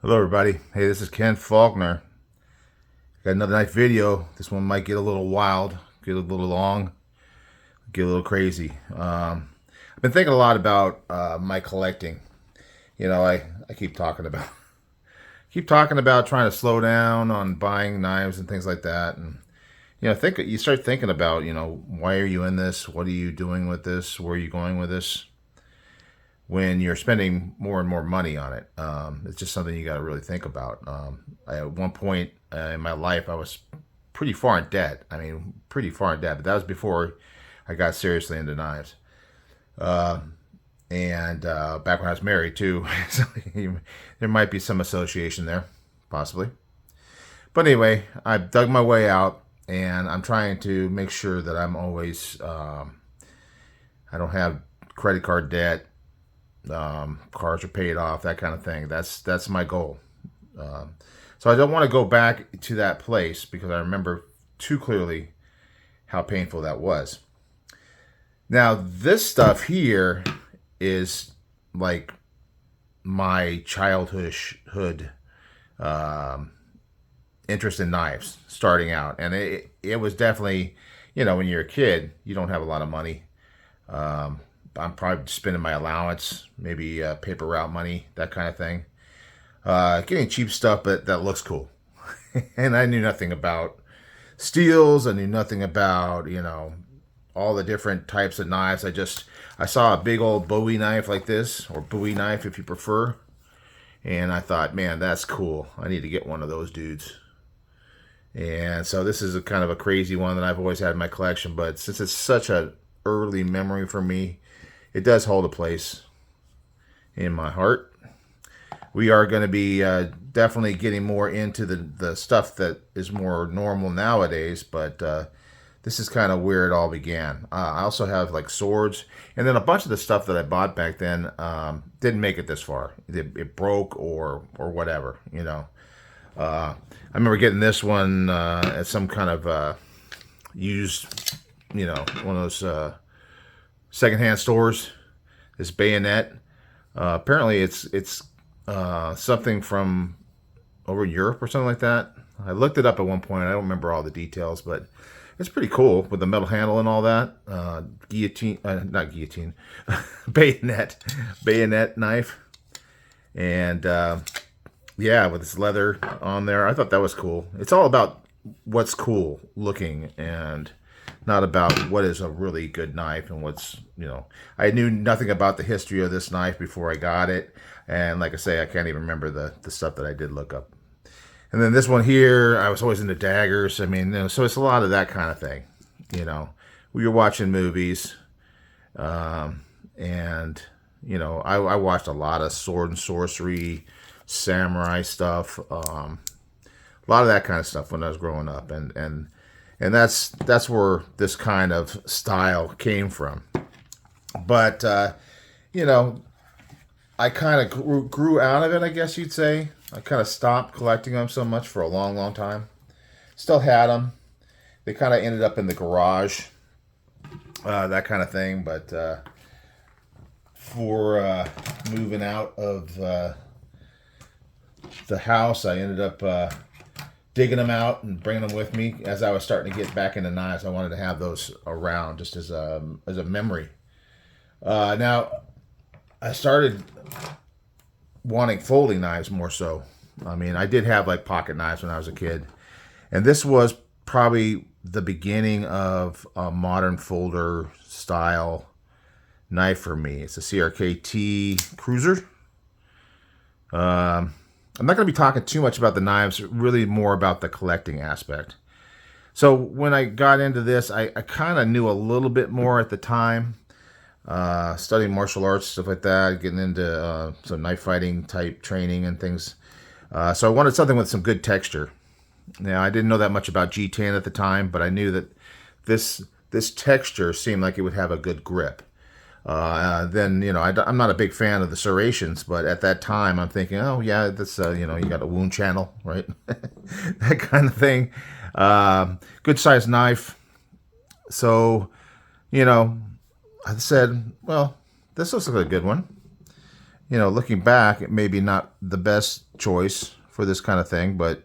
Hello everybody. Hey, this is Ken Faulkner. Got another nice video. This one might get a little wild, get a little long, get a little crazy. I've been thinking a lot about my collecting. I keep talking about trying to slow down on buying knives and things like that. And think you start thinking about why are you in this? What are you doing with this? Where are you going with this? When you're spending more and more money on it. It's just something you got to really think about. At one point in my life, I was pretty far in debt. I mean, pretty far in debt, but that was before I got seriously into knives. Uh, and back when I was married, too. So there might be some association there, possibly. But anyway, I dug my way out, and I'm trying to make sure that I'm always, I don't have credit card debt, cars are paid off, that kind of thing. That's my goal. Um, so I don't want to go back to that place because I remember too clearly how painful that was. Now this stuff here is like my childhood um, interest in knives starting out, and it was definitely when you're a kid you don't have a lot of money. Um, I'm probably spending my allowance, maybe paper route money, that kind of thing. Getting cheap stuff, but that looks cool. And I knew nothing about steels. I knew nothing about all the different types of knives. I saw a big old Bowie knife like this, or Bowie knife if you prefer, and I thought, man, that's cool. I need to get one of those dudes. And so this is a kind of a crazy one that I've always had in my collection, but since it's such an early memory for me, it does hold a place in my heart. We are going to be definitely getting more into the stuff that is more normal nowadays, but this is kind of where it all began. I also have like swords, and then a bunch of the stuff that I bought back then didn't make it this far. It broke or whatever, I remember getting this one at some kind of used, one of those secondhand stores. This bayonet. Apparently, it's something from over in Europe or something like that. I looked it up at one point. I don't remember all the details, but it's pretty cool with the metal handle and all that. Guillotine, not guillotine, bayonet knife, and yeah, with this leather on there. I thought that was cool. It's all about what's cool looking and not about what is a really good knife and I knew nothing about the history of this knife before I got it. And like I say, I can't even remember the stuff that I did look up. And then this one here, I was always into daggers. I mean, so it's a lot of that kind of thing. We were watching movies, and I watched a lot of sword and sorcery, samurai stuff, a lot of that kind of stuff when I was growing up, and that's where this kind of style came from. But you know, I kind of grew out of it, I guess you'd say. I kind of stopped collecting them so much for a long, long time. Still had them. They kind of ended up in the garage, that kind of thing. But for moving out of the house, I ended up digging them out and bringing them with me as I was starting to get back into knives. I wanted to have those around just as a memory. Now, I started wanting folding knives more so. I mean, I did have like pocket knives when I was a kid, and this was probably the beginning of a modern folder style knife for me. It's a CRKT Cruiser. I'm not going to be talking too much about the knives, really more about the collecting aspect. So when I got into this, I kind of knew a little bit more at the time, studying martial arts, stuff like that, getting into some knife fighting type training and things. So I wanted something with some good texture. Now, I didn't know that much about G10 at the time, but I knew that this texture seemed like it would have a good grip. Then I'm not a big fan of the serrations, but at that time I'm thinking, oh yeah, that's you got a wound channel, right? That kind of thing. Good sized knife. So I said, well, this looks like a good one, you know, looking back, it may be not the best choice for this kind of thing, but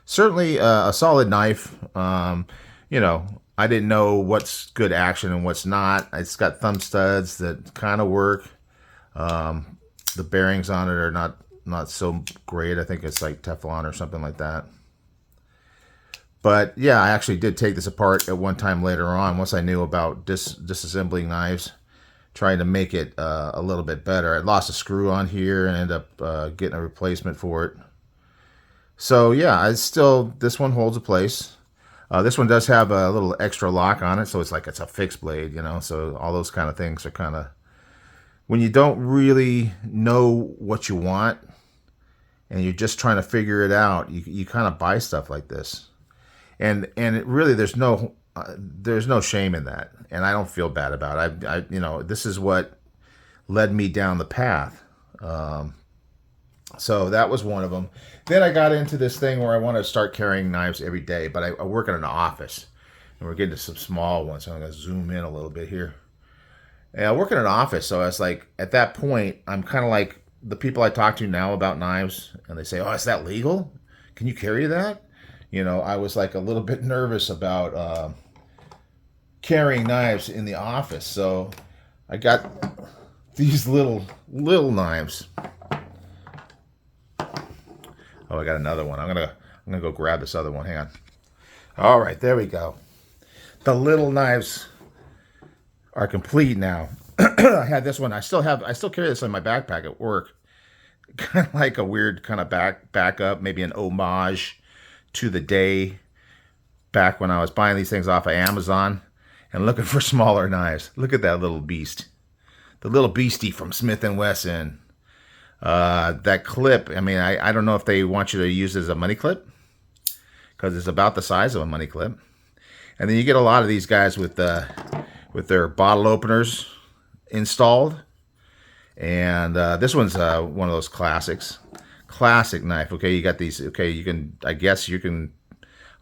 certainly a solid knife. You know, I didn't know what's good action and what's not. It's got thumb studs that kind of work. The bearings on it are not so great. I think it's like Teflon or something like that. But yeah, I actually did take this apart at one time later on once I knew about disassembling knives, trying to make it a little bit better. I lost a screw on here and ended up getting a replacement for it. So yeah, this one holds a place. This one does have a little extra lock on it, so it's like it's a fixed blade, you know. So all those kind of things are kind of, when you don't really know what you want and you're just trying to figure it out, you kind of buy stuff like this. And it really, there's no shame in that, and I don't feel bad about it. You know, this is what led me down the path. So that was one of them. Then I got into this thing where I want to start carrying knives every day, but I work in an office, and we're getting to some small ones. So I'm going to zoom in a little bit here. And I work in an office, so I was like, at that point, I'm kind of like the people I talk to now about knives, and they say, "Oh, is that legal? Can you carry that?" You know, I was like a little bit nervous about carrying knives in the office, so I got these little knives. Oh, I got another one. I'm gonna go grab this other one. Hang on. All right, there we go. The little knives are complete now. I had this one. I still carry this in my backpack at work. Kind of like a weird kind of backup, maybe an homage to the day back when I was buying these things off of Amazon and looking for smaller knives. Look at that little beast. The little beastie from Smith & Wesson. That clip, I mean, I don't know if they want you to use it as a money clip, because it's about the size of a money clip. And then you get a lot of these guys with their bottle openers installed. And this one's one of those classic knife. Okay, you got these. Okay, I guess you can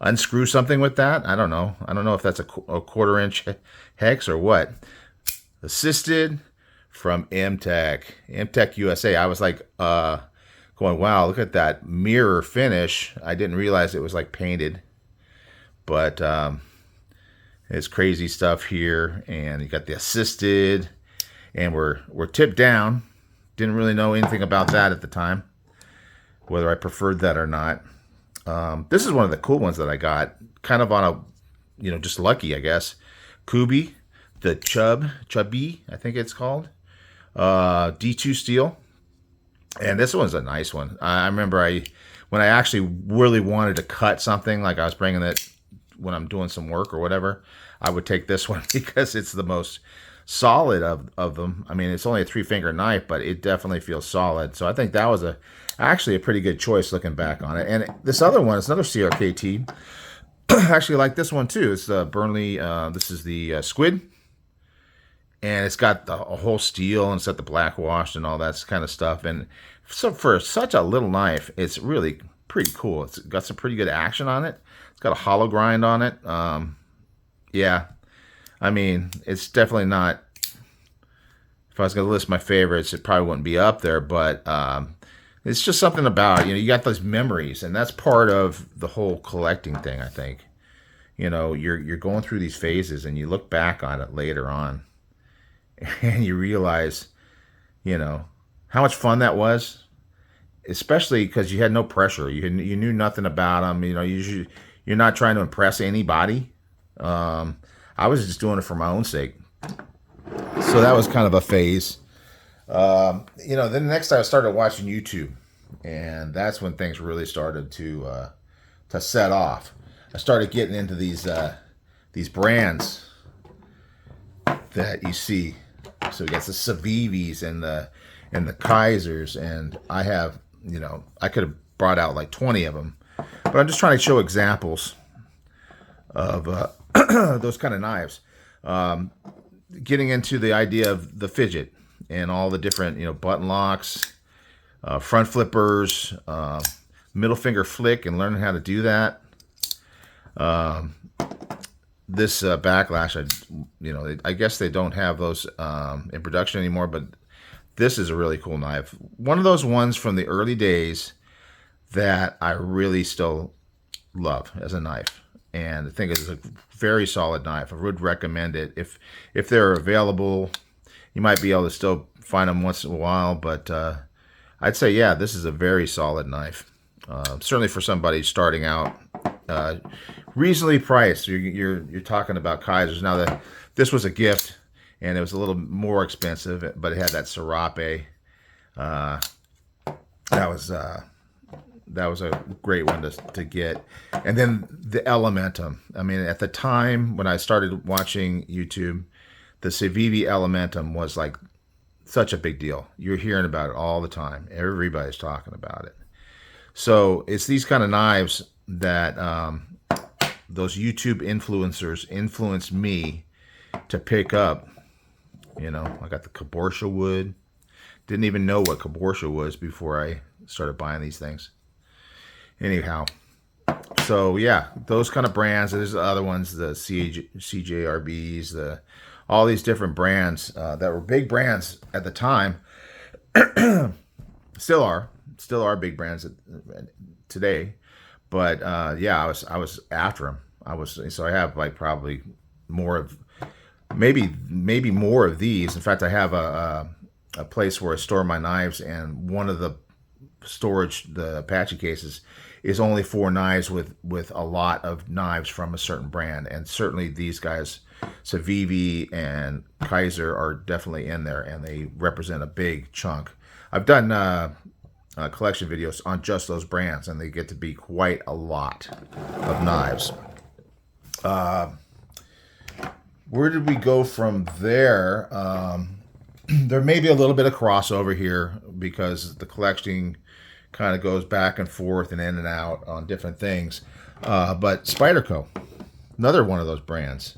unscrew something with that. I don't know if that's a 1/4 inch hex or what. Assisted from M-Tech USA. I was like going, wow, look at that mirror finish. I didn't realize it was like painted, but it's crazy stuff here. And you got the assisted, and we're tipped down. Didn't really know anything about that at the time, whether I preferred that or not. This is one of the cool ones that I got, kind of on a, you know, just lucky, I guess. Kubey, the Chubby, I think it's called. D2 steel. And this one's a nice one. I remember when I actually really wanted to cut something, like I was bringing it when I'm doing some work or whatever, I would take this one because it's the most solid of them. I mean, it's only a 3-finger knife, but it definitely feels solid. So I think that was actually a pretty good choice looking back on it. And this other one is another CRKT. I actually like this one too. It's the Burnley, this is the Squid. And it's got a whole steel, and it's got the black washed and all that kind of stuff. And so for such a little knife, it's really pretty cool. It's got some pretty good action on it. It's got a hollow grind on it. Yeah, I mean, it's definitely not, if I was going to list my favorites, it probably wouldn't be up there, but it's just something about, you know, you got those memories, and that's part of the whole collecting thing, I think. You know, you're going through these phases, and you look back on it later on, and you realize, you know, how much fun that was, especially because you had no pressure. You knew nothing about them. You know, you're not trying to impress anybody. I was just doing it for my own sake. So that was kind of a phase. You know, then next I started watching YouTube, and that's when things really started to set off. I started getting into these brands that you see. So we got the Civivis and the Kaisers, and I have, you know, I could have brought out like 20 of them, but I'm just trying to show examples of those kind of knives. Getting into the idea of the fidget and all the different, you know, button locks, front flippers, middle finger flick, and learning how to do that. This backlash, you know, I guess they don't have those in production anymore, but this is a really cool knife. One of those ones from the early days that I really still love as a knife. And I think it's a very solid knife. I would recommend it. If they're available, you might be able to still find them once in a while, but I'd say, yeah, this is a very solid knife. Certainly for somebody starting out, reasonably priced. You're talking about Kizers. Now, this was a gift, and it was a little more expensive, but it had that Serape. That was a great one to get. And then the Elementum. I mean, at the time when I started watching YouTube, the Civivi Elementum was like such a big deal. You're hearing about it all the time. Everybody's talking about it. So it's these kind of knives that those YouTube influencers influenced me to pick up. You know, I got the Caborscha wood. Didn't even know what Caborscha was before I started buying these things. Anyhow, so yeah, those kind of brands. There's the other ones, the CJRBs, all these different brands that were big brands at the time. Still are big brands today. But yeah, I was after them. So I have like probably more of, maybe more of these. In fact, I have a place where I store my knives, and one of the storage, the Apache cases, is only for knives with a lot of knives from a certain brand. And certainly these guys, Civivi and Kizer, are definitely in there, and they represent a big chunk. I've done collection videos on just those brands, and they get to be quite a lot of knives. Where did we go from there? There may be a little bit of crossover here because the collecting kind of goes back and forth and in and out on different things. But Spyderco, another one of those brands.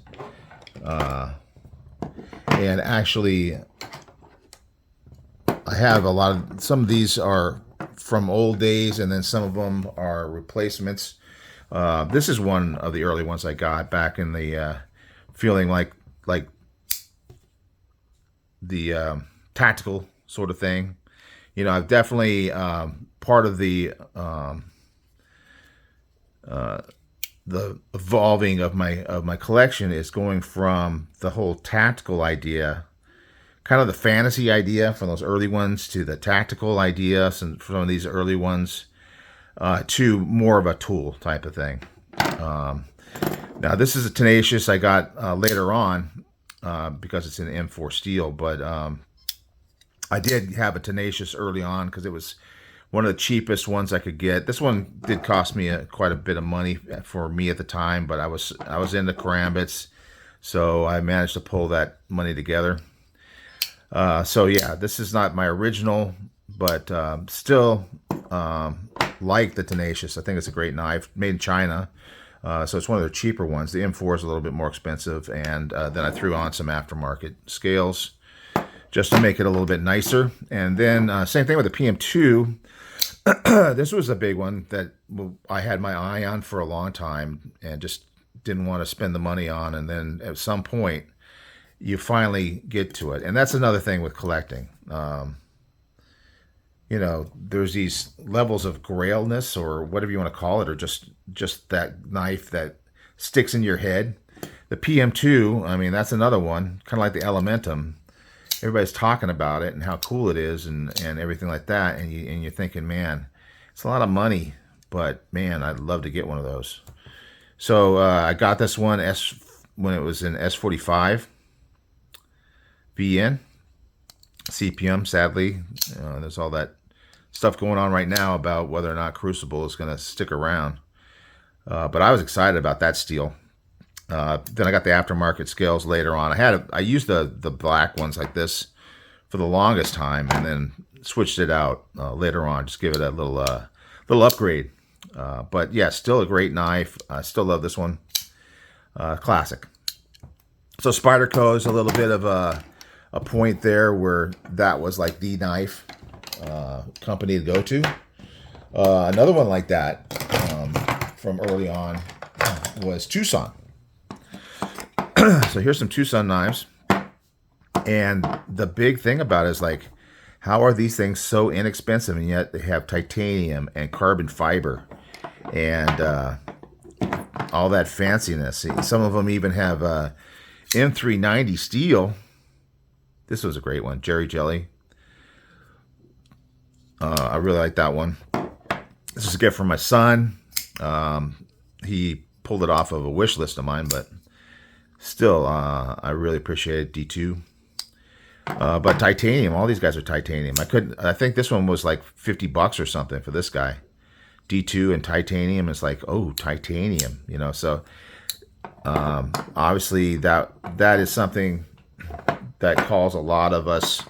And actually, I have some of these are from old days, and then some of them are replacements. This is one of the early ones I got back in the feeling like the tactical sort of thing. You know, I've definitely part of the evolving of my collection is going from the whole tactical idea, kind of the fantasy idea from those early ones, to the tactical idea from some of these early ones, to more of a tool type of thing. Now, this is a Tenacious I got later on because it's an M4 steel, but I did have a Tenacious early on because it was one of the cheapest ones I could get. This one did cost me quite a bit of money for me at the time, but I was into karambits, so I managed to pull that money together. So yeah, this is not my original, but still like the Tenacious. I think it's a great knife, made in China. So it's one of their cheaper ones. The M4 is a little bit more expensive, and then I threw on some aftermarket scales just to make it a little bit nicer. And then same thing with the PM2. This was a big one that I had my eye on for a long time and just didn't want to spend the money on. And then at some point, you finally get to it. And that's another thing with collecting. You know, there's these levels of grailness, or whatever you want to call it, or just that knife that sticks in your head. The PM2, I mean, that's another one, kind of like the Elementum. Everybody's talking about it and how cool it is and everything like that, and you're thinking, man, it's a lot of money, but man, I'd love to get one of those. So I got this one when it was in S45 VN CPM. Sadly, there's all that stuff going on right now about whether or not Crucible is going to stick around. But I was excited about that steel. Then I got the aftermarket scales later on. I used the black ones like this for the longest time, and then switched it out later on. Just give it a little upgrade. But yeah, still a great knife. I still love this one. Classic. So Spyderco is a little bit of a point there where that was like the knife company to go to. Another one like that from early on was Tucson. So here's some Tucson knives, and the big thing about it is, like, How are these things so inexpensive and yet they have titanium and carbon fiber and all that fanciness? Some of them even have M390 steel. This was a great one, Jerry Jelly. I really like that one. This is a gift from my son. He pulled it off of a wish list of mine, but still, I really appreciate it. D2. But titanium, all these guys are titanium. I think this one was like $50 or something for this guy. D2 and titanium is like, oh, titanium, so obviously that is something that calls a lot of us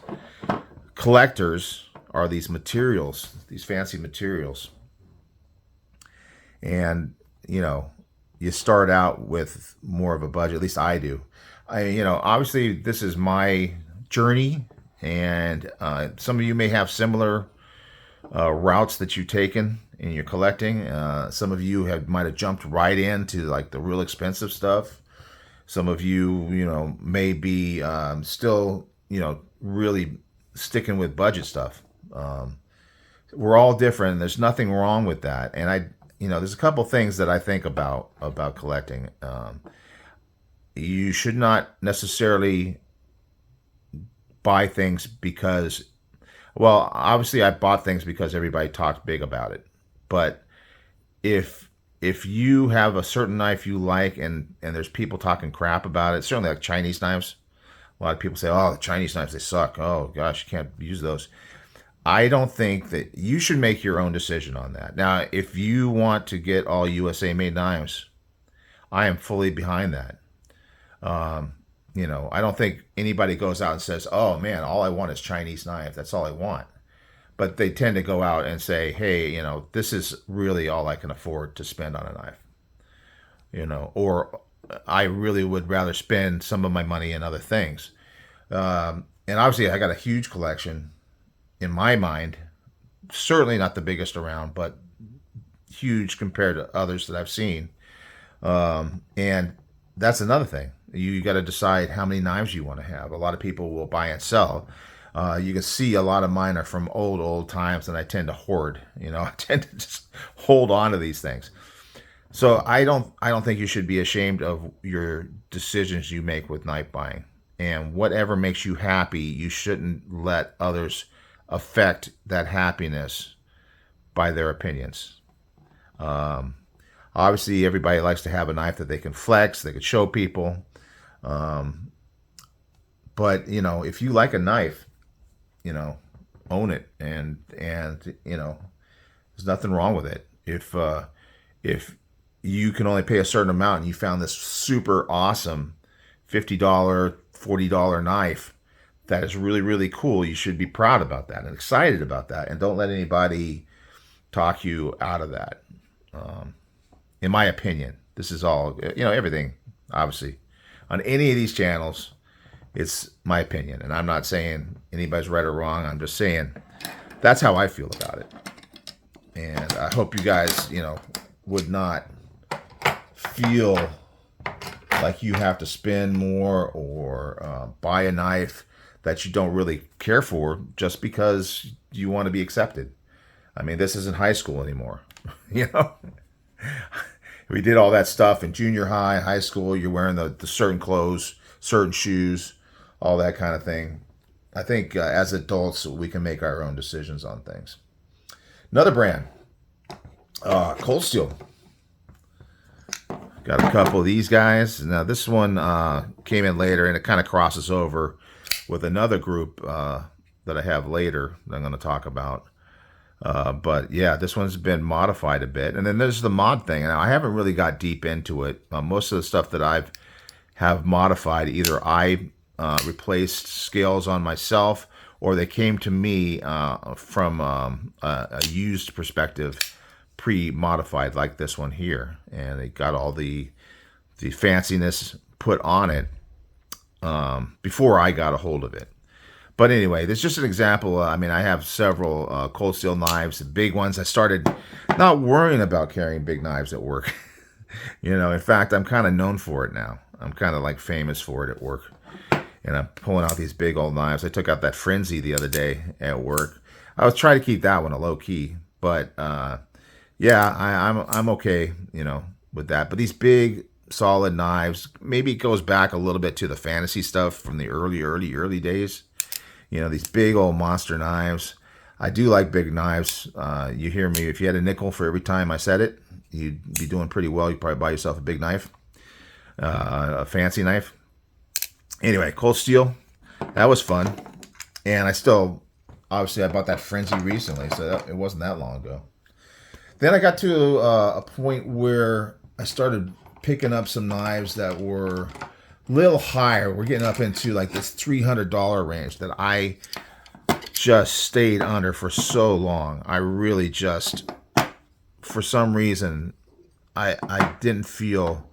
collectors are these materials, these fancy materials. And, you start out with more of a budget, at least I do. Obviously this is my journey, and some of you may have similar routes that you've taken in your collecting. Some of you might have jumped right into like the real expensive stuff. Some of you, may be still, really sticking with budget stuff. We're all different. There's nothing wrong with that. And there's a couple things that I think about collecting. You should not necessarily buy things because, well, obviously I bought things because everybody talked big about it. But if you have a certain knife you like and there's people talking crap about it, certainly like Chinese knives. A lot of people say, oh, the Chinese knives, they suck. Oh, gosh, you can't use those. I don't think that you should make your own decision on that. Now, if you want to get all USA made knives, I am fully behind that. I don't think anybody goes out and says, oh man, all I want is Chinese knife. That's all I want. But they tend to go out and say, hey, this is really all I can afford to spend on a knife. Or I really would rather spend some of my money in other things. And obviously I got a huge collection in my mind, certainly not the biggest around, but huge compared to others that I've seen. And that's another thing. You got to decide how many knives you want to have. A lot of people will buy and sell. You can see a lot of mine are from old times, and I tend to hoard. I tend to just hold on to these things. So I don't think you should be ashamed of your decisions you make with knife buying. And whatever makes you happy, you shouldn't let others affect that happiness by their opinions. Obviously, everybody likes to have a knife that they can flex, they can show people. But if you like a knife, own it, and there's nothing wrong with it. If you can only pay a certain amount and you found this super awesome $50, $40 knife that is really, really cool, you should be proud about that and excited about that, and don't let anybody talk you out of that. In my opinion, this is all, everything, obviously, on any of these channels, it's my opinion. And I'm not saying anybody's right or wrong. I'm just saying that's how I feel about it. And I hope you guys, would not feel like you have to spend more or buy a knife that you don't really care for just because you want to be accepted. I mean, this isn't high school anymore. We did all that stuff in junior high, high school. You're wearing the certain clothes, certain shoes, all that kind of thing. I think as adults, we can make our own decisions on things. Another brand, Cold Steel. Got a couple of these guys. Now, this one came in later, and it kind of crosses over with another group that I have later that I'm going to talk about. But yeah, this one's been modified a bit. And then there's the mod thing. And I haven't really got deep into it. Most of the stuff that I've have modified, either I replaced scales on myself, or they came to me from a used perspective, pre-modified, like this one here. And they got all the fanciness put on it before I got a hold of it. But anyway, there's just an example. I mean, I have several Cold Steel knives, big ones. I started not worrying about carrying big knives at work. In fact, I'm kind of known for it now. I'm kind of like famous for it at work. and I'm pulling out these big old knives. I took out that Frenzy the other day at work. I was trying to keep that one a low key, but yeah, I'm okay, you know, with that. But these big solid knives, maybe it goes back a little bit to the fantasy stuff from the early days. You know, these big old monster knives. I do like big knives. You hear me, if you had a nickel for every time I said it, you'd be doing pretty well. You'd probably buy yourself a big knife, a fancy knife. Anyway, Cold Steel, that was fun. And obviously I bought that Frenzy recently, so it wasn't that long ago. Then I got to a point where I started picking up some knives that were a little higher. We're getting up into like this $300 range that I just stayed under for so long. I really just, for some reason, I didn't feel,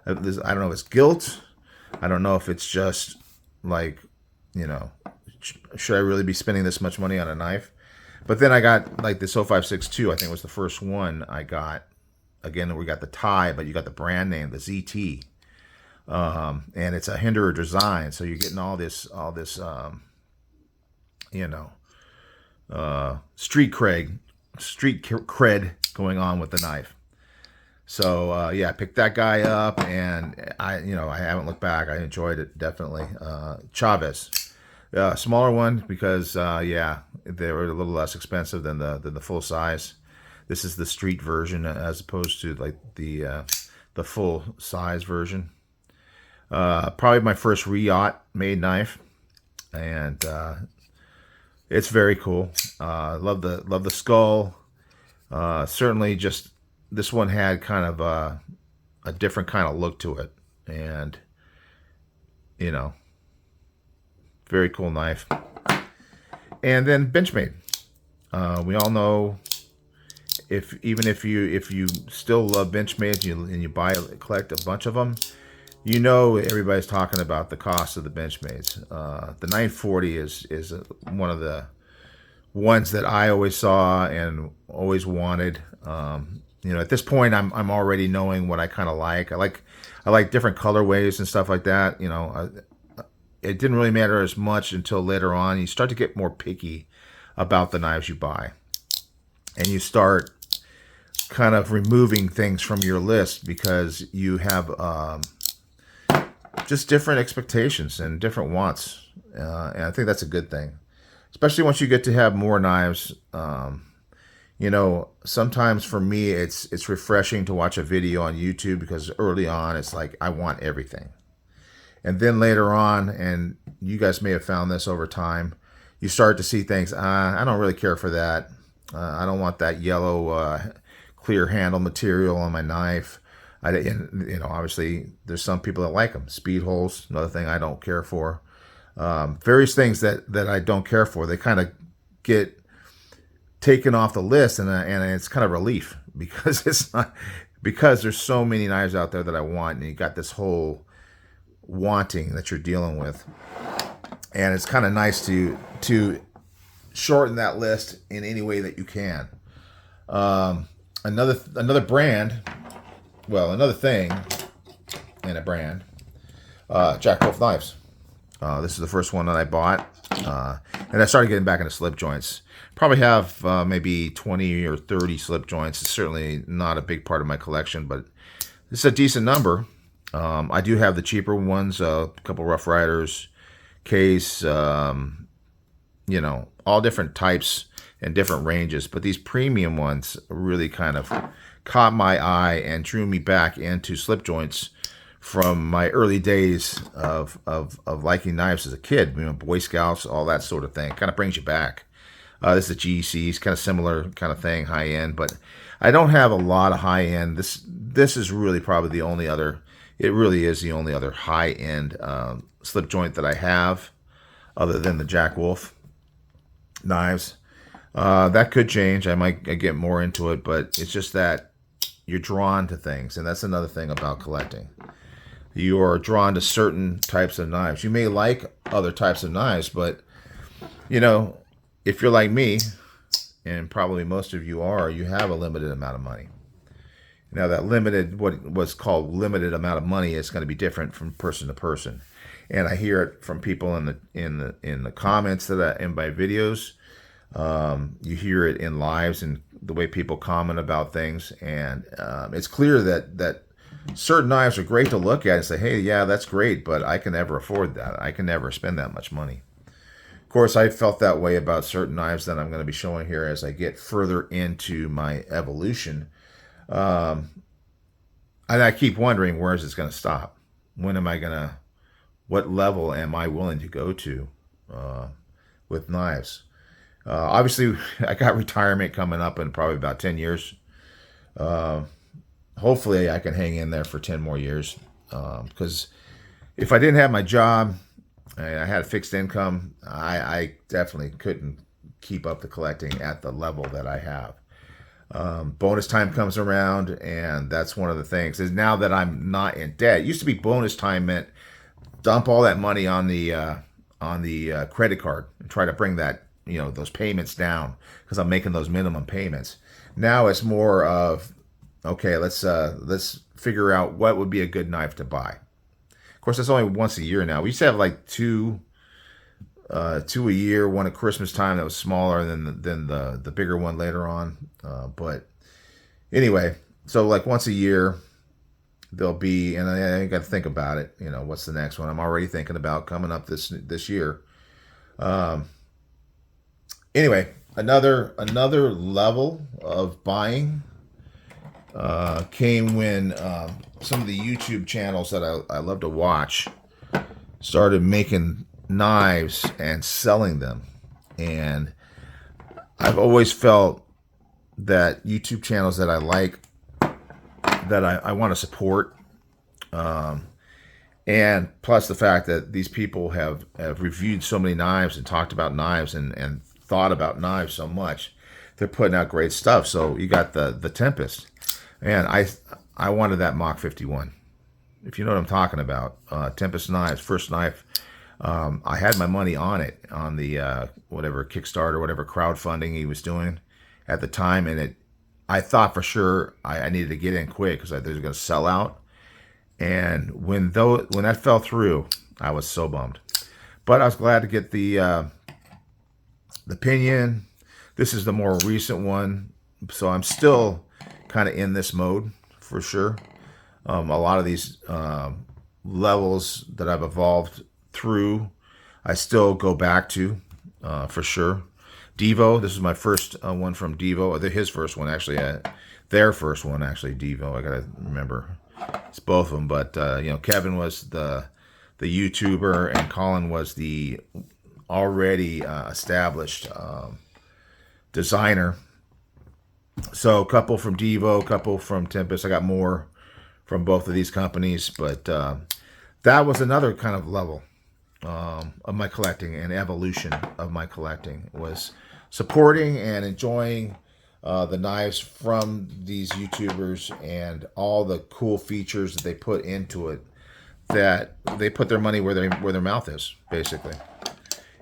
I don't know if it's guilt. I don't know if it's just like, you know, should I really be spending this much money on a knife? But then I got like this 0562, I think was the first one I got. Again, we got the tie, but you got the brand name, the ZT. And it's a Hinderer design. So you're getting all this, you know, street cred going on with the knife. So yeah, I picked that guy up, and I haven't looked back. I enjoyed it definitely. Chavez, smaller one because yeah, they were a little less expensive than the full size. This is the street version as opposed to like the full size version. Probably my first Riot made knife, and it's very cool. Love the skull. Certainly, just this one had kind of a different kind of look to it, and you know, very cool knife. And then Benchmade. We all know, even if you still love Benchmade and you collect a bunch of them, you know everybody's talking about the cost of the Benchmades. The 940 is one of the ones that I always saw and always wanted. You know, at this point, I'm already knowing what I kind of like. I like different colorways and stuff like that. You know, it didn't really matter as much until later on. You start to get more picky about the knives you buy, and you start kind of removing things from your list because you have just different expectations and different wants, and I think that's a good thing, especially once you get to have more knives. You know, sometimes for me, it's refreshing to watch a video on YouTube because early on, it's like, I want everything. And then later on, and you guys may have found this over time, you start to see things, I don't really care for that. I don't want that yellow clear handle material on my knife. You know, obviously, there's some people that like them. Speed holes, another thing I don't care for. Various things that I don't care for, they kind of get taken off the list, and it's kind of relief because because there's so many knives out there that I want, and you got this whole wanting that you're dealing with, and it's kind of nice to shorten that list in any way that you can. Another brand, well, another thing and a brand, Jack Wolf knives. This is the first one that I bought, and I started getting back into slip joints. Probably have maybe 20 or 30 slip joints. It's certainly not a big part of my collection, but it's a decent number. I do have the cheaper ones, a couple Rough Riders, Case, you know, all different types and different ranges. But these premium ones really kind of caught my eye and drew me back into slip joints from my early days of liking knives as a kid. You know, Boy Scouts, all that sort of thing. Kind of brings you back. This is a GECs, kind of similar kind of thing, high end, but I don't have a lot of high end. This is really probably the only other. It really is the only other high end slip joint that I have, other than the Jack Wolf knives. That could change. I might get more into it, but it's just that you're drawn to things, and that's another thing about collecting. You are drawn to certain types of knives. You may like other types of knives, but you know, if you're like me, and probably most of you are, you have a limited amount of money. Now that limited, what was called limited amount of money, is going to be different from person to person, and I hear it from people in the comments in my videos. You hear it in lives and the way people comment about things, and it's clear that certain knives are great to look at and say, hey, yeah, that's great, but I can never afford that. I can never spend that much money. Of course, I felt that way about certain knives that I'm going to be showing here as I get further into my evolution. And I keep wondering, where is this going to stop? When am I going to, what level am I willing to go to with knives? Obviously, I got retirement coming up in probably about 10 years. Hopefully, I can hang in there for 10 more years. Because if I didn't have my job and I had a fixed income, I definitely couldn't keep up the collecting at the level that I have. Bonus time comes around, and that's one of the things. Is now that I'm not in debt. It used to be bonus time meant dump all that money on the credit card and try to bring that, those payments down, because I'm making those minimum payments. Now it's more of, okay, let's figure out what would be a good knife to buy. Of course, that's only once a year now. We used to have like two a year, one at Christmas time that was smaller than the bigger one later on. But anyway, so like once a year there'll be, and I got to think about it. What's the next one? I'm already thinking about coming up this year. Anyway, another level of buying came when some of the YouTube channels that I love to watch started making knives and selling them. And I've always felt that YouTube channels that I like, that I want to support, and plus the fact that these people have reviewed so many knives and talked about knives and thought about knives so much, they're putting out great stuff. So you got the Tempest, and I wanted that Mach 51, if you know what I'm talking about. Tempest knives, first knife. I had my money on it, on the whatever Kickstarter, whatever crowdfunding he was doing at the time, and I thought for sure I needed to get in quick because I thought it was going to sell out. And when that fell through, I was so bummed. But I was glad to get the Pinion. This is the more recent one, so I'm still kind of in this mode for sure. A lot of these levels that I've evolved through, I still go back to for sure. Devo, this is my first one from Devo. His first one, actually. Their first one, actually, Devo. I gotta remember. It's both of them. But Kevin was the YouTuber, and Colin was the already established designer. So a couple from Devo, a couple from Tempest. I got more from both of these companies, but that was another kind of level of my collecting and evolution of my collecting, was supporting and enjoying the knives from these YouTubers and all the cool features that they put into it, that they put their money where their mouth is, basically.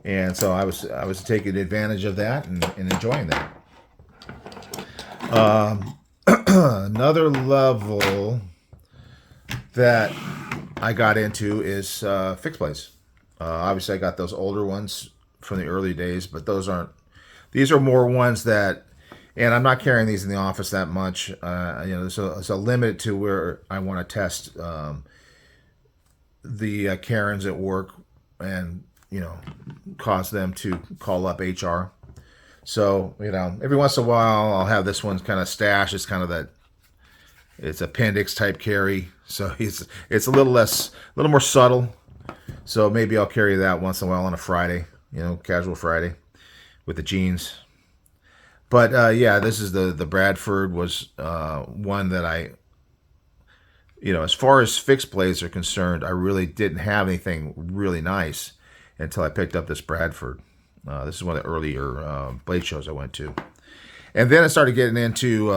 And so I was taking advantage of that and enjoying that. Another level that I got into is fixed blades. Obviously, I got those older ones from the early days, but these are more ones that, and I'm not carrying these in the office that much. There's a limit to where I want to test the Karens at work and, cause them to call up HR. So, every once in a while, I'll have this one kind of stashed. It's kind of that, it's appendix type carry. So it's a little more subtle. So maybe I'll carry that once in a while on a Friday, casual Friday with the jeans. But this is the Bradford was one that I, as far as fixed blades are concerned, I really didn't have anything really nice until I picked up this Bradford. This is one of the earlier blade shows I went to. And then I started getting into,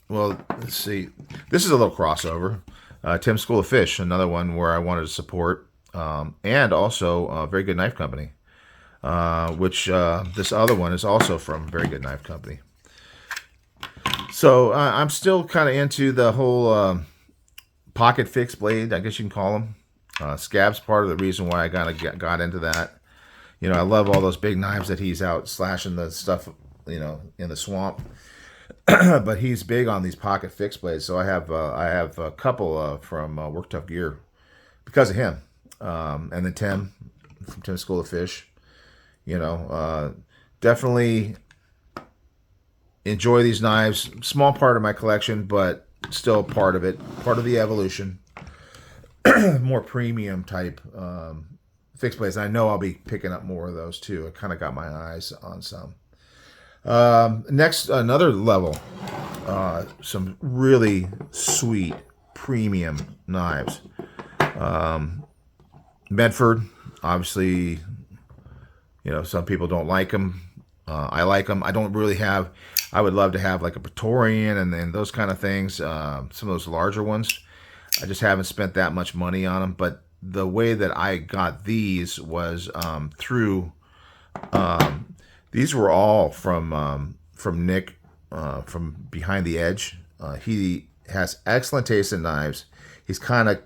let's see. This is a little crossover. Tim's School of Fish, another one where I wanted to support. And also a Very Good Knife Company, which this other one is also from Very Good Knife Company. So I'm still kind of into the whole pocket fixed blade, I guess you can call them. Scab's part of the reason why I got into that. You know, I love all those big knives that he's out slashing the stuff, you know, in the swamp. But he's big on these pocket fixed blades. So I have a couple from Work Tough Gear because of him. And then Tim from Tim School of Fish. You know, definitely enjoy these knives. Small part of my collection, but still part of it. Part of the evolution. More premium type fixed blades. I know I'll be picking up more of those too. I kind of got my eyes on some. Next, another level. Some really sweet premium knives. Medford, obviously, you know, some people don't like them. I like them. I don't really have. I would love to have like a Praetorian and those kind of things. Some of those larger ones. I just haven't spent that much money on them. But the way that I got these was through. These were all from Nick from Behind the Edge. He has excellent taste in knives. He's kind of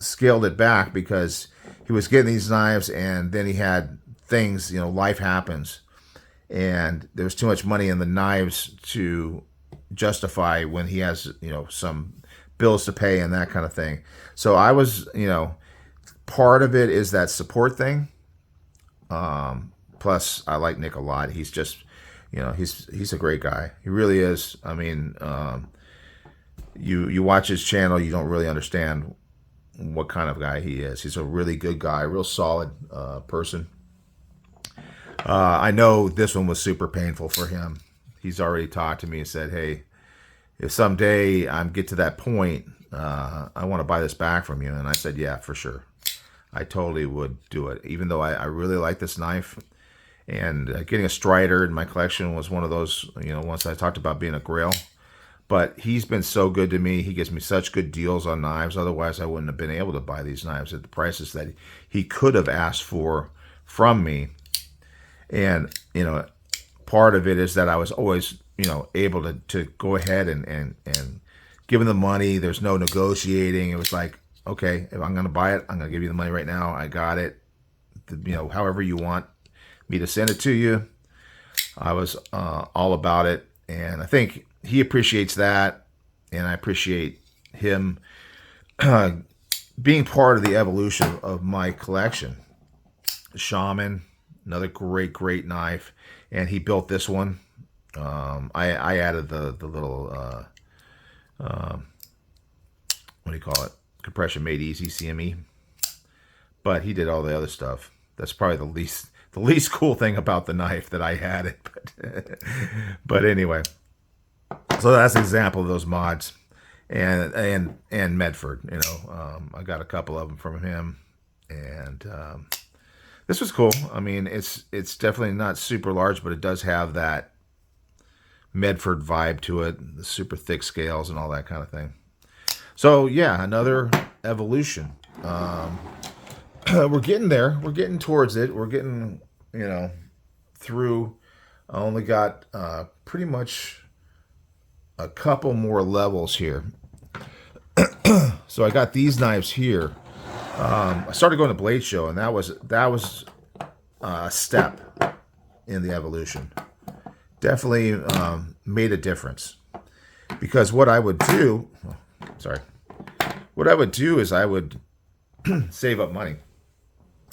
scaled it back because he was getting these knives and then he had things, you know, life happens. And there was too much money in the knives to justify when he has, you know, some bills to pay and that kind of thing. So I was, you know, part of it is that support thing. Plus, I like Nick a lot. He's just, you know, he's a great guy. He really is. I mean, you watch his channel, you don't really understand what kind of guy he is. He's a really good guy, real solid person. I know this one was super painful for him. He's already talked to me and said, hey, if someday I get to that point, I want to buy this back from you. And I said, yeah, for sure. I totally would do it. Even though I really like this knife. And getting a Strider in my collection was one of those, you know, once I talked about being a grail. But he's been so good to me. He gives me such good deals on knives. Otherwise, I wouldn't have been able to buy these knives at the prices that he could have asked for from me. And, you know, part of it is that I was always, you know, able to go ahead and give him the money. There's no negotiating. It was like, okay, if I'm going to buy it, I'm going to give you the money right now. I got it. You know, however you want me to send it to you. I was all about it. And I think he appreciates that. And I appreciate him being part of the evolution of my collection. Shaman, another great knife. And he built this one. I added the little, what do you call it? Compression Made Easy, CME. But he did all the other stuff. That's probably the least cool thing about the knife that I had it. But anyway, so that's an example of those mods. And Medford, you know, I got a couple of them from him. And this was cool. I mean, it's definitely not super large, but it does have that Medford vibe to it, the super thick scales and all that kind of thing. So yeah, another evolution. We're getting there. We're getting towards it. We're getting, you know, through. I only got pretty much a couple more levels here. So I got these knives here. I started going to Blade Show, and that was a step in the evolution. Definitely made a difference. Because what I would do, what I would do is I would save up money.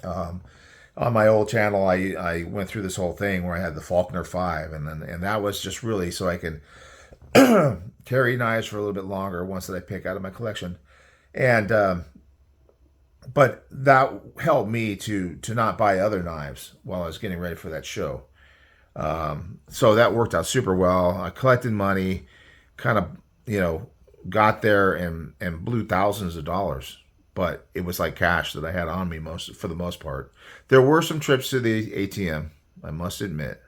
On my old channel, I went through this whole thing where I had the Faulkner 5, and that was just really so I could carry knives for a little bit longer once that I pick out of my collection. And but that helped me to not buy other knives while I was getting ready for that show. So that worked out super well. I collected money, kind of, you know, got there and blew thousands of dollars. But it was like cash that I had on me for the most part. There were some trips to the ATM, I must admit.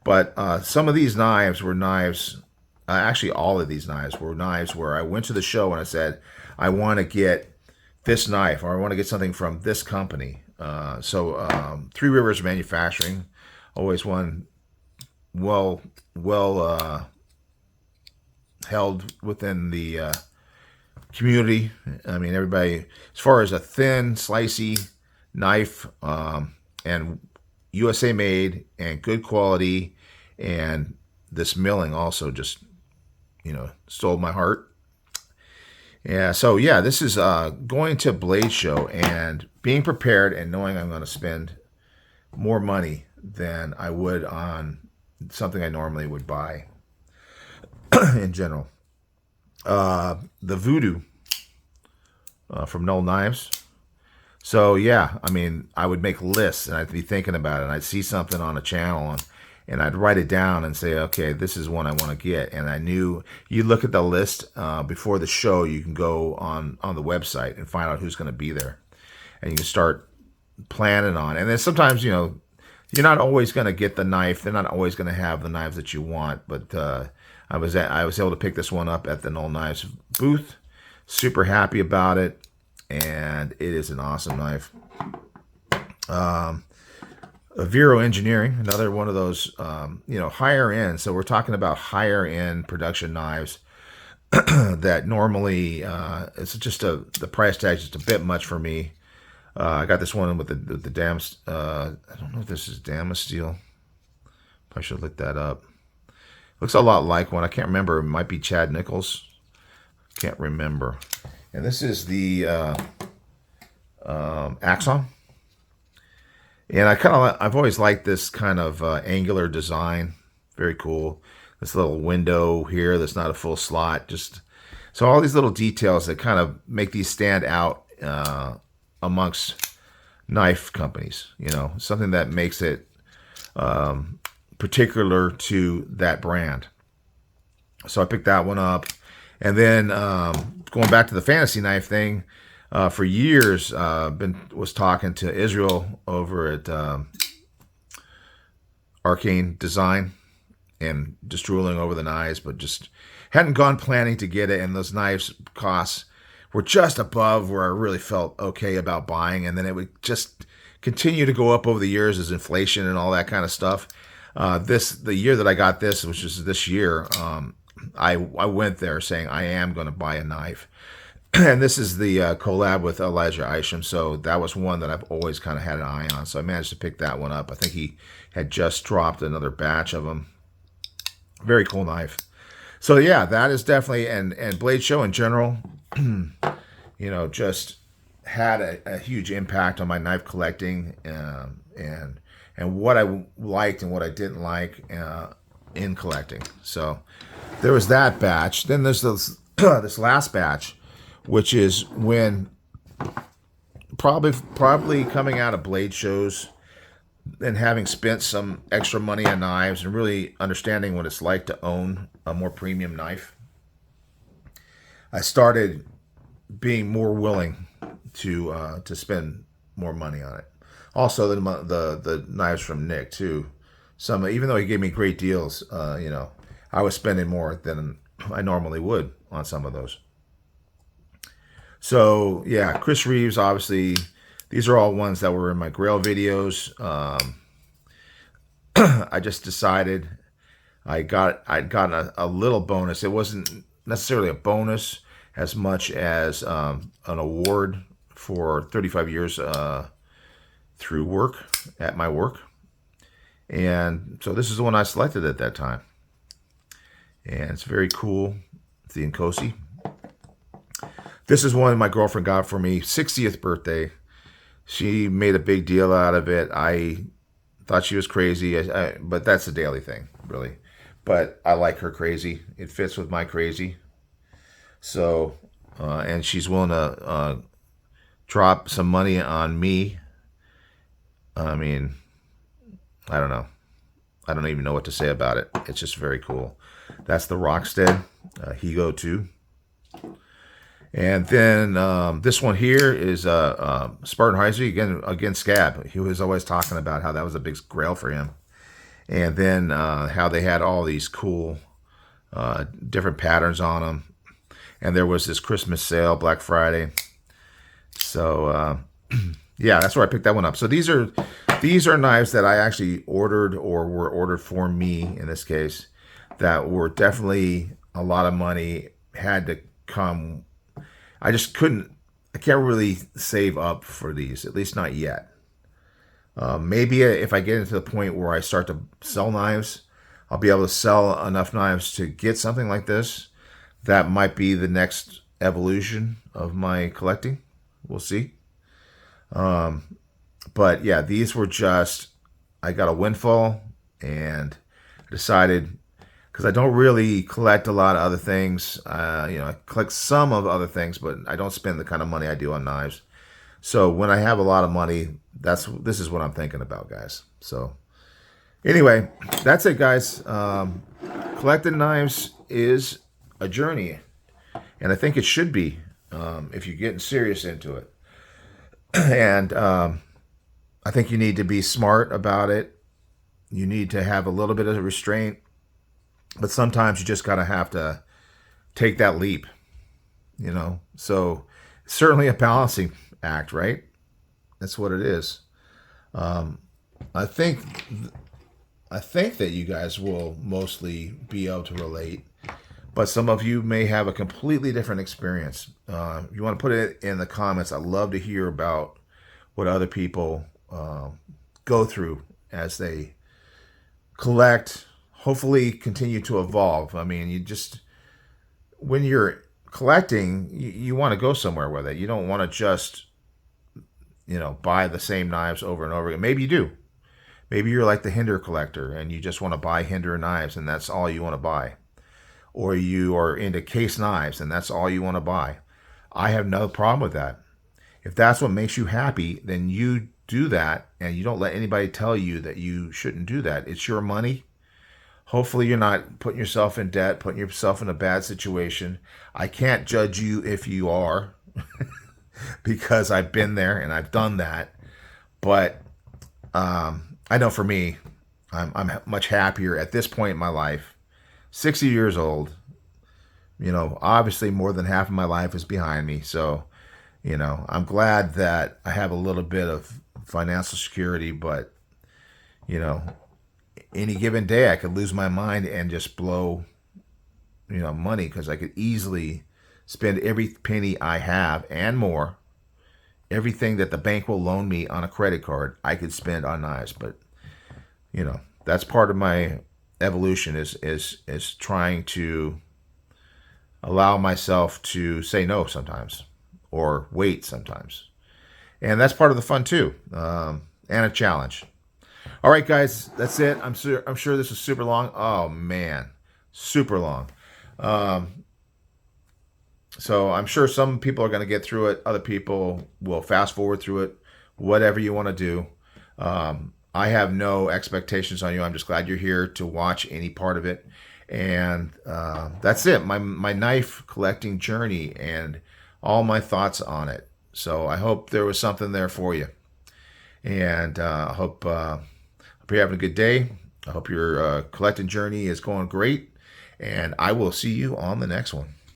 But some of these knives were knives, actually all of these knives were knives where I went to the show and I said, I want to get this knife or I want to get something from this company. So Three Rivers Manufacturing, always one well held within the community. I mean, everybody, as far as a thin, slicey knife, and USA made and good quality, and this milling also just, stole my heart. Yeah, so yeah, this is going to Blade Show and being prepared and knowing I'm going to spend more money than I would on something I normally would buy in general. The Voodoo from Noll Knives. So yeah, I mean, I would make lists and I'd be thinking about it. And I'd see something on a channel and I'd write it down and say, okay, this is one I want to get. And I knew you look at the list before the show. You can go on the website and find out who's going to be there, and you can start planning on. And then sometimes, you're not always going to get the knife. They're not always going to have the knives that you want. But I was able to pick this one up at the Noll Knives booth. Super happy about it, and it is an awesome knife. Vero Engineering, another one of those, higher end. So we're talking about higher end production knives that normally it's just the price tag is just a bit much for me. I got this one with the Damas. I don't know if this is Damasteel. I should look that up. Looks a lot like one. I can't remember. It might be Chad Nichols. Can't remember. And this is the Axon. And I've always liked this kind of angular design. Very cool. This little window here that's not a full slot. So all these little details that kind of make these stand out amongst knife companies. Something that makes it particular to that brand. So I picked that one up. And then going back to the fantasy knife thing, for years, was talking to Israel over at Arcane Design and just drooling over the knives, but just hadn't gone planning to get it. And those knives costs were just above where I really felt okay about buying. And then it would just continue to go up over the years as inflation and all that kind of stuff. The year that I got this, which is this year, I went there saying I am going to buy a knife. And this is the collab with Elijah Isham. So that was one that I've always kind of had an eye on. So I managed to pick that one up. I think he had just dropped another batch of them. Very cool knife. So yeah, that is definitely, and Blade Show in general, just had a huge impact on my knife collecting and what I liked and what I didn't like in collecting. So there was that batch. Then there's this last batch, which is when probably coming out of Blade shows and having spent some extra money on knives and really understanding what it's like to own a more premium knife, I started being more willing to spend more money on it. Also, the knives from Nick too. Even though he gave me great deals, I was spending more than I normally would on some of those. So yeah, Chris Reeves, obviously, these are all ones that were in my Grail videos. I just decided I'd gotten a little bonus. It wasn't necessarily a bonus as much as an award for 35 years through work at my work. And so this is the one I selected at that time. And it's very cool. It's the Nkosi. This is one my girlfriend got for me, 60th birthday. She made a big deal out of it. I thought she was crazy, but that's a daily thing, really. But I like her crazy. It fits with my crazy. So, and she's willing to drop some money on me. I mean, I don't know. I don't even know what to say about it. It's just very cool. That's the Rockstead Higo 2. And then this one here is Spartan Heiser, again Scab. He was always talking about how that was a big grail for him. And then how they had all these cool different patterns on them. And there was this Christmas sale, Black Friday. So yeah, that's where I picked that one up. So these are knives that I actually ordered or were ordered for me in this case that were definitely a lot of money had to come. I just couldn't, I can't really save up for these, at least not yet. Maybe if I get into the point where I start to sell knives, I'll be able to sell enough knives to get something like this. That might be the next evolution of my collecting. We'll see. But yeah, these were just, I got a windfall and decided, because I don't really collect a lot of other things. I collect some of other things, but I don't spend the kind of money I do on knives. So when I have a lot of money, this is what I'm thinking about, guys. So anyway, that's it, guys. Collecting knives is a journey, and I think it should be if you're getting serious into it. And I think you need to be smart about it. You need to have a little bit of restraint, but sometimes you just gotta have to take that leap. So certainly a balancing act, right? That's what it is. I think that you guys will mostly be able to relate, but some of you may have a completely different experience. If you want to put it in the comments, I'd love to hear about what other people go through as they collect, hopefully continue to evolve. I mean, when you're collecting, you want to go somewhere with it. You don't want to just buy the same knives over and over again. Maybe you do. Maybe you're like the Hinder collector and you just want to buy Hinder knives and that's all you want to buy. Or you are into case knives and that's all you want to buy. I have no problem with that. If that's what makes you happy, then you do that and you don't let anybody tell you that you shouldn't do that. It's your money. Hopefully you're not putting yourself in debt, putting yourself in a bad situation. I can't judge you if you are. Because I've been there and I've done that. But I know for me, I'm much happier at this point in my life. 60 years old. Obviously more than half of my life is behind me. So, I'm glad that I have a little bit of financial security. But, any given day I could lose my mind and just blow, money, because I could easily spend every penny I have and more. Everything that the bank will loan me on a credit card, I could spend on knives. But that's part of my evolution is trying to allow myself to say no sometimes or wait sometimes, and that's part of the fun too, and a challenge. All right, guys, that's it. I'm sure this is super long. Oh man, super long. So I'm sure some people are going to get through it. Other people will fast forward through it. Whatever you want to do. I have no expectations on you. I'm just glad you're here to watch any part of it. And that's it. My knife collecting journey and all my thoughts on it. So I hope there was something there for you. And I hope you're having a good day. I hope your collecting journey is going great. And I will see you on the next one.